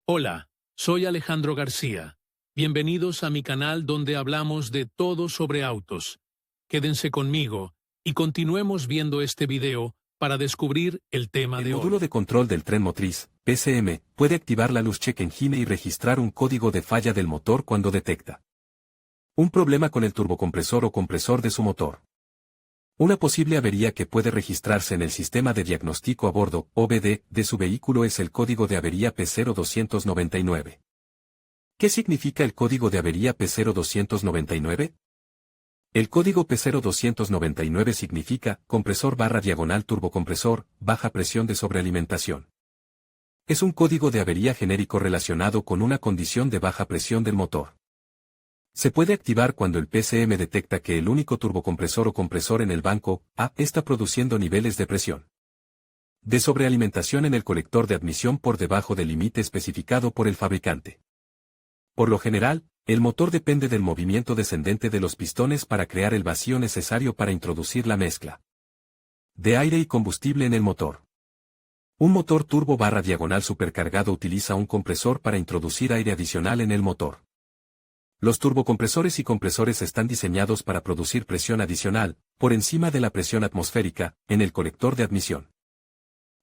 Hola, soy Alejandro García. Bienvenidos a mi canal donde hablamos de todo sobre autos. Quédense conmigo y continuemos viendo este video para descubrir el tema de El hoy. módulo de control del tren motriz, PCM, puede activar la luz check engine y registrar un código de falla del motor cuando detecta un problema con el turbocompresor o compresor de su motor. Una posible avería que puede registrarse en el sistema de diagnóstico a bordo, OBD, de su vehículo es el código de avería P0299. ¿Qué significa el código de avería P0299? El código P0299 significa compresor / turbocompresor, baja presión de sobrealimentación. Es un código de avería genérico relacionado con una condición de baja presión del motor. Se puede activar cuando el PCM detecta que el único turbocompresor o compresor en el banco A está produciendo niveles de presión de sobrealimentación en el colector de admisión por debajo del límite especificado por el fabricante. Por lo general, el motor depende del movimiento descendente de los pistones para crear el vacío necesario para introducir la mezcla de aire y combustible en el motor. Un motor turbo / supercargado utiliza un compresor para introducir aire adicional en el motor. Los turbocompresores y compresores están diseñados para producir presión adicional, por encima de la presión atmosférica, en el colector de admisión.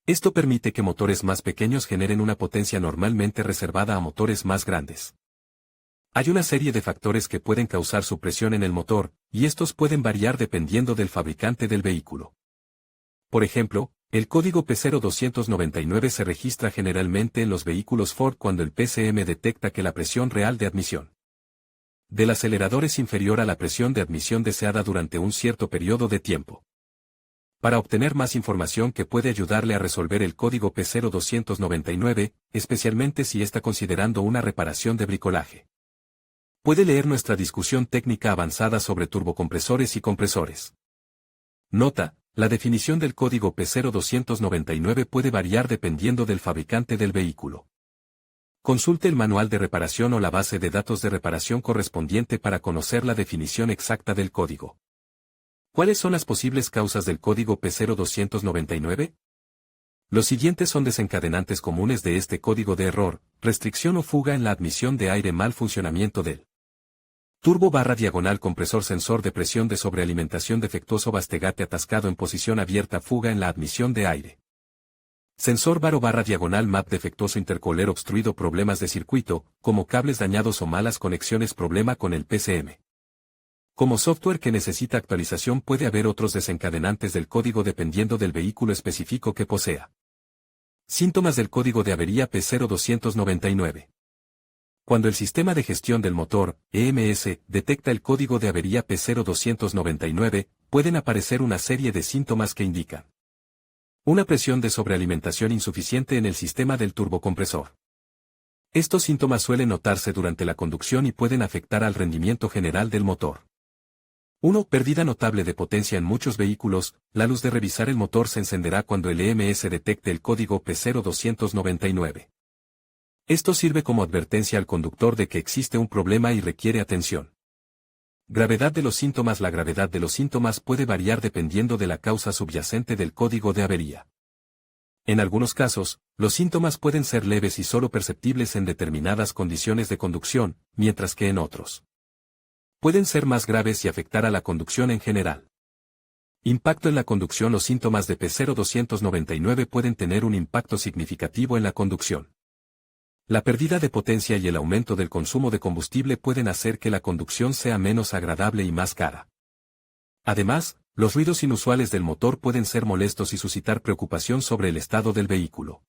Esto permite que motores más pequeños generen una potencia normalmente reservada a motores más grandes. Hay una serie de factores que pueden causar supresión en el motor, y estos pueden variar dependiendo del fabricante del vehículo. Por ejemplo, el código P0299 se registra generalmente en los vehículos Ford cuando el PCM detecta que la presión real de admisión del acelerador es inferior a la presión de admisión deseada durante un cierto periodo de tiempo. Para obtener más información que puede ayudarle a resolver el código P0299, especialmente si está considerando una reparación de bricolaje, puede leer nuestra discusión técnica avanzada sobre turbocompresores y compresores. Nota: la definición del código P0299 puede variar dependiendo del fabricante del vehículo. Consulte el manual de reparación o la base de datos de reparación correspondiente para conocer la definición exacta del código. ¿Cuáles son las posibles causas del código P0299? Los siguientes son desencadenantes comunes de este código de error: restricción o fuga en la admisión de aire, mal funcionamiento del turbo / compresor, sensor de presión de sobrealimentación defectuoso, bastegate atascado en posición abierta, fuga en la admisión de aire. Sensor varo / map defectuoso, intercooler obstruido, problemas de circuito, como cables dañados o malas conexiones, problema con el PCM. Como software que necesita actualización, puede haber otros desencadenantes del código dependiendo del vehículo específico que posea. Síntomas del código de avería P0299. Cuando el sistema de gestión del motor, EMS, detecta el código de avería P0299, pueden aparecer una serie de síntomas que indican una presión de sobrealimentación insuficiente en el sistema del turbocompresor. Estos síntomas suelen notarse durante la conducción y pueden afectar al rendimiento general del motor. 1. Pérdida notable de potencia en muchos vehículos. La luz de revisar el motor se encenderá cuando el EMS detecte el código P0299. Esto sirve como advertencia al conductor de que existe un problema y requiere atención. Gravedad de los síntomas. La gravedad de los síntomas puede variar dependiendo de la causa subyacente del código de avería. En algunos casos, los síntomas pueden ser leves y solo perceptibles en determinadas condiciones de conducción, mientras que en otros pueden ser más graves y afectar a la conducción en general. Impacto en la conducción. Los síntomas de P0299 pueden tener un impacto significativo en la conducción. La pérdida de potencia y el aumento del consumo de combustible pueden hacer que la conducción sea menos agradable y más cara. Además, los ruidos inusuales del motor pueden ser molestos y suscitar preocupación sobre el estado del vehículo.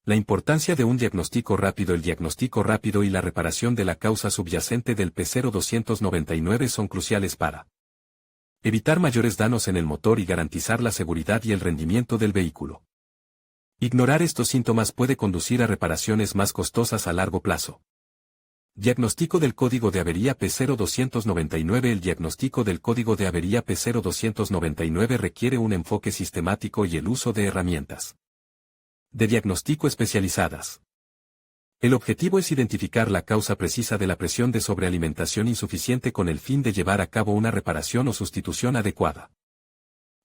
La importancia de un diagnóstico rápido. El diagnóstico rápido y la reparación de la causa subyacente del P0299 son cruciales para evitar mayores daños en el motor y garantizar la seguridad y el rendimiento del vehículo. Ignorar estos síntomas puede conducir a reparaciones más costosas a largo plazo. Diagnóstico del código de avería P0299. El diagnóstico del código de avería P0299 requiere un enfoque sistemático y el uso de herramientas de diagnóstico especializadas. El objetivo es identificar la causa precisa de la presión de sobrealimentación insuficiente con el fin de llevar a cabo una reparación o sustitución adecuada.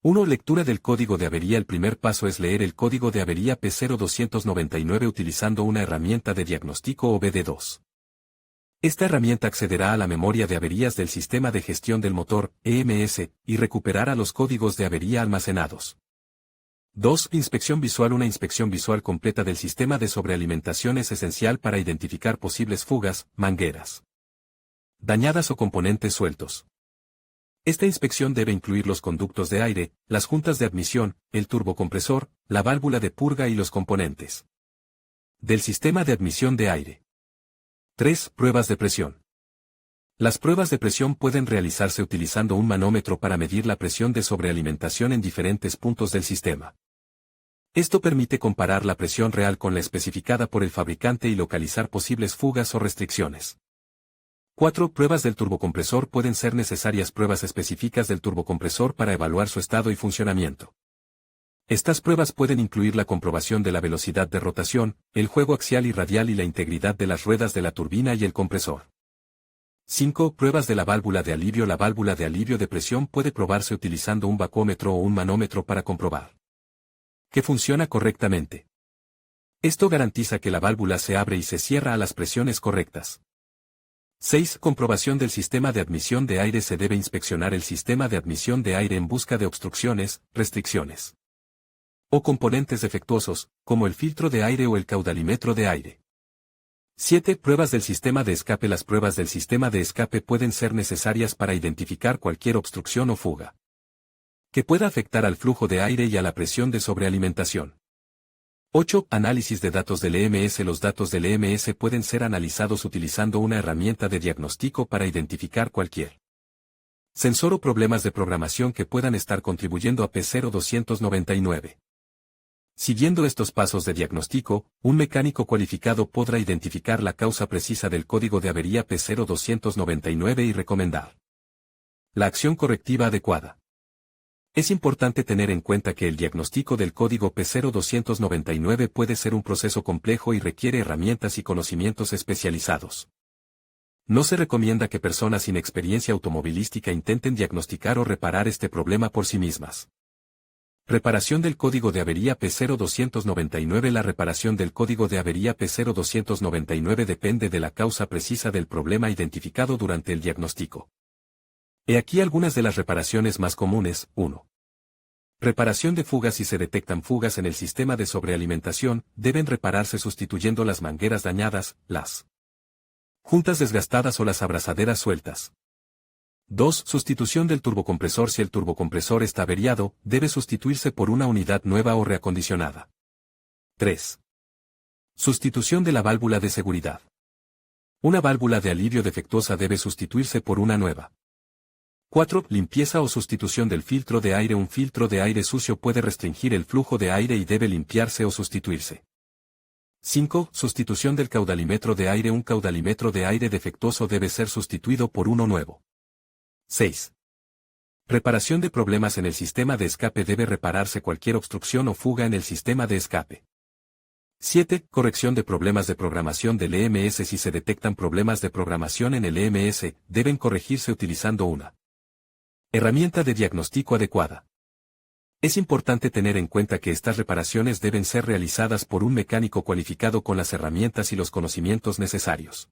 1. Lectura del código de avería. El primer paso es leer el código de avería P0299 utilizando una herramienta de diagnóstico o BD2. Esta herramienta accederá a la memoria de averías del sistema de gestión del motor, EMS, y recuperará los códigos de avería almacenados. 2. Inspección visual. Una inspección visual completa del sistema de sobrealimentación es esencial para identificar posibles fugas, mangueras dañadas o componentes sueltos. Esta inspección debe incluir los conductos de aire, las juntas de admisión, el turbocompresor, la válvula de purga y los componentes del sistema de admisión de aire. 3. Pruebas de presión. Las pruebas de presión pueden realizarse utilizando un manómetro para medir la presión de sobrealimentación en diferentes puntos del sistema. Esto permite comparar la presión real con la especificada por el fabricante y localizar posibles fugas o restricciones. 4. Pruebas del turbocompresor. Pueden ser necesarias pruebas específicas del turbocompresor para evaluar su estado y funcionamiento. Estas pruebas pueden incluir la comprobación de la velocidad de rotación, el juego axial y radial y la integridad de las ruedas de la turbina y el compresor. 5. Pruebas de la válvula de alivio. La válvula de alivio de presión puede probarse utilizando un vacúometro o un manómetro para comprobar que funciona correctamente. Esto garantiza que la válvula se abre y se cierra a las presiones correctas. 6. Comprobación del sistema de admisión de aire. Se debe inspeccionar el sistema de admisión de aire en busca de obstrucciones, restricciones o componentes defectuosos, como el filtro de aire o el caudalímetro de aire. 7. Pruebas del sistema de escape. Las pruebas del sistema de escape pueden ser necesarias para identificar cualquier obstrucción o fuga que pueda afectar al flujo de aire y a la presión de sobrealimentación. 8. Análisis de datos del EMS. Los datos del EMS pueden ser analizados utilizando una herramienta de diagnóstico para identificar cualquier sensor o problemas de programación que puedan estar contribuyendo a P0299. Siguiendo estos pasos de diagnóstico, un mecánico cualificado podrá identificar la causa precisa del código de avería P0299 y recomendar la acción correctiva adecuada. Es importante tener en cuenta que el diagnóstico del código P0299 puede ser un proceso complejo y requiere herramientas y conocimientos especializados. No se recomienda que personas sin experiencia automovilística intenten diagnosticar o reparar este problema por sí mismas. Reparación del código de avería P0299. La reparación del código de avería P0299 depende de la causa precisa del problema identificado durante el diagnóstico. He aquí algunas de las reparaciones más comunes. 1. Reparación de fugas. Si se detectan fugas en el sistema de sobrealimentación, deben repararse sustituyendo las mangueras dañadas, las juntas desgastadas o las abrazaderas sueltas. 2. Sustitución del turbocompresor. Si el turbocompresor está averiado, debe sustituirse por una unidad nueva o reacondicionada. 3. Sustitución de la válvula de seguridad. Una válvula de alivio defectuosa debe sustituirse por una nueva. 4. Limpieza o sustitución del filtro de aire. Un filtro de aire sucio puede restringir el flujo de aire y debe limpiarse o sustituirse. 5. Sustitución del caudalímetro de aire. Un caudalímetro de aire defectuoso debe ser sustituido por uno nuevo. 6. Reparación de problemas en el sistema de escape. Debe repararse cualquier obstrucción o fuga en el sistema de escape. 7. Corrección de problemas de programación del EMS. Si se detectan problemas de programación en el EMS, deben corregirse utilizando una herramienta de diagnóstico adecuada. Es importante tener en cuenta que estas reparaciones deben ser realizadas por un mecánico cualificado con las herramientas y los conocimientos necesarios.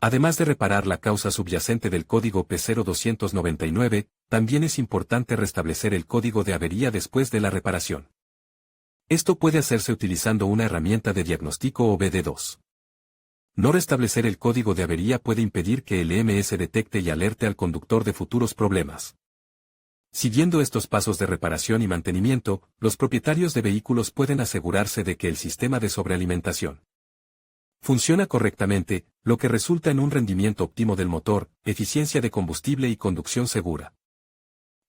Además de reparar la causa subyacente del código P0299, también es importante restablecer el código de avería después de la reparación. Esto puede hacerse utilizando una herramienta de diagnóstico o BD2. No restablecer el código de avería puede impedir que el EMS detecte y alerte al conductor de futuros problemas. Siguiendo estos pasos de reparación y mantenimiento, los propietarios de vehículos pueden asegurarse de que el sistema de sobrealimentación funciona correctamente, lo que resulta en un rendimiento óptimo del motor, eficiencia de combustible y conducción segura.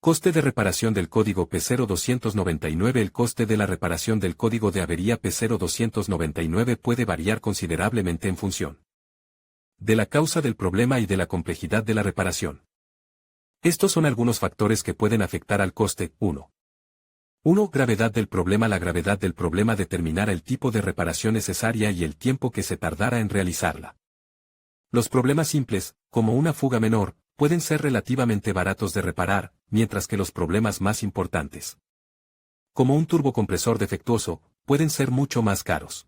Coste de reparación del código P0299. El coste de la reparación del código de avería P0299 puede variar considerablemente en función de la causa del problema y de la complejidad de la reparación. Estos son algunos factores que pueden afectar al coste. 1. Gravedad del problema. La gravedad del problema determinará el tipo de reparación necesaria y el tiempo que se tardará en realizarla. Los problemas simples, como una fuga menor, pueden ser relativamente baratos de reparar, mientras que los problemas más importantes, como un turbocompresor defectuoso, pueden ser mucho más caros.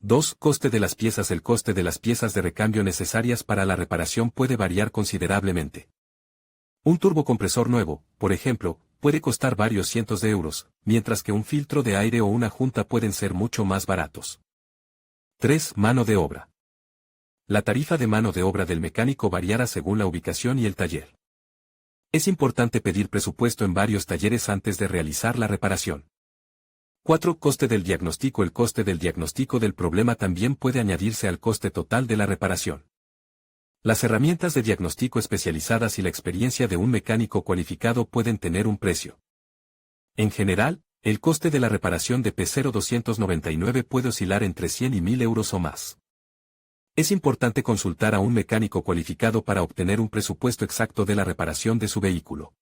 2. Coste de las piezas. El coste de las piezas de recambio necesarias para la reparación puede variar considerablemente. Un turbocompresor nuevo, por ejemplo, puede costar varios cientos de euros, mientras que un filtro de aire o una junta pueden ser mucho más baratos. 3. Mano de obra. La tarifa de mano de obra del mecánico variará según la ubicación y el taller. Es importante pedir presupuesto en varios talleres antes de realizar la reparación. 4. Coste del diagnóstico. El coste del diagnóstico del problema también puede añadirse al coste total de la reparación. Las herramientas de diagnóstico especializadas y la experiencia de un mecánico cualificado pueden tener un precio. En general, el coste de la reparación de P0299 puede oscilar entre 100 y 1000 euros o más. Es importante consultar a un mecánico cualificado para obtener un presupuesto exacto de la reparación de su vehículo.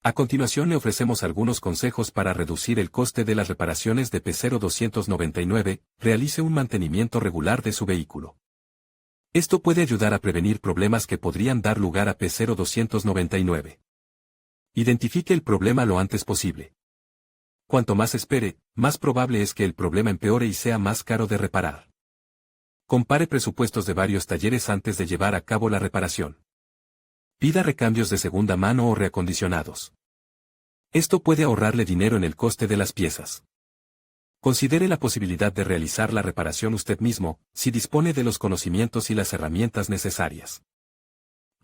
A continuación le ofrecemos algunos consejos para reducir el coste de las reparaciones de P0299, realice un mantenimiento regular de su vehículo. Esto puede ayudar a prevenir problemas que podrían dar lugar a P0299. Identifique el problema lo antes posible. Cuanto más espere, más probable es que el problema empeore y sea más caro de reparar. Compare presupuestos de varios talleres antes de llevar a cabo la reparación. Pida recambios de segunda mano o reacondicionados. Esto puede ahorrarle dinero en el coste de las piezas. Considere la posibilidad de realizar la reparación usted mismo, si dispone de los conocimientos y las herramientas necesarias.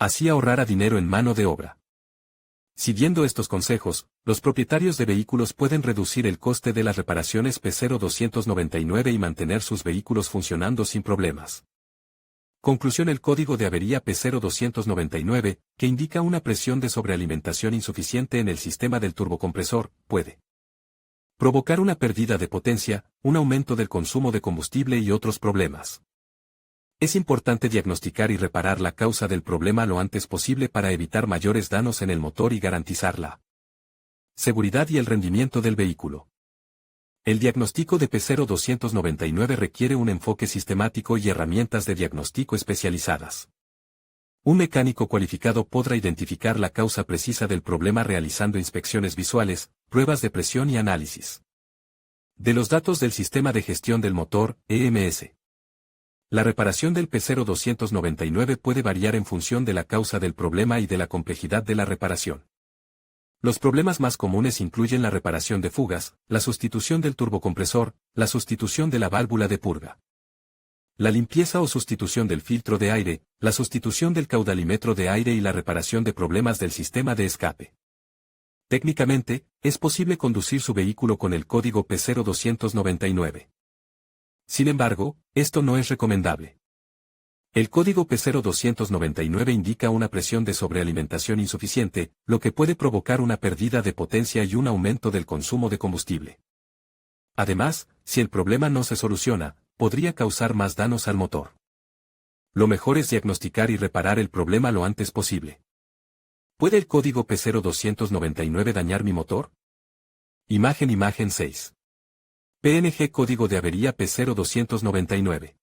Así ahorrará dinero en mano de obra. Siguiendo estos consejos, los propietarios de vehículos pueden reducir el coste de las reparaciones P0299 y mantener sus vehículos funcionando sin problemas. Conclusión: el código de avería P0299, que indica una presión de sobrealimentación insuficiente en el sistema del turbocompresor, puede provocar una pérdida de potencia, un aumento del consumo de combustible y otros problemas. Es importante diagnosticar y reparar la causa del problema lo antes posible para evitar mayores daños en el motor y garantizar la seguridad y el rendimiento del vehículo. El diagnóstico de P0299 requiere un enfoque sistemático y herramientas de diagnóstico especializadas. Un mecánico cualificado podrá identificar la causa precisa del problema realizando inspecciones visuales, pruebas de presión y análisis de los datos del sistema de gestión del motor, EMS. La reparación del P0299 puede variar en función de la causa del problema y de la complejidad de la reparación. Los problemas más comunes incluyen la reparación de fugas, la sustitución del turbocompresor, la sustitución de la válvula de purga, la limpieza o sustitución del filtro de aire, la sustitución del caudalímetro de aire y la reparación de problemas del sistema de escape. Técnicamente, es posible conducir su vehículo con el código P0299. Sin embargo, esto no es recomendable. El código P0299 indica una presión de sobrealimentación insuficiente, lo que puede provocar una pérdida de potencia y un aumento del consumo de combustible. Además, si el problema no se soluciona, podría causar más daños al motor. Lo mejor es diagnosticar y reparar el problema lo antes posible. ¿Puede el código P0299 dañar mi motor? Imagen 6. PNG código de avería P0299.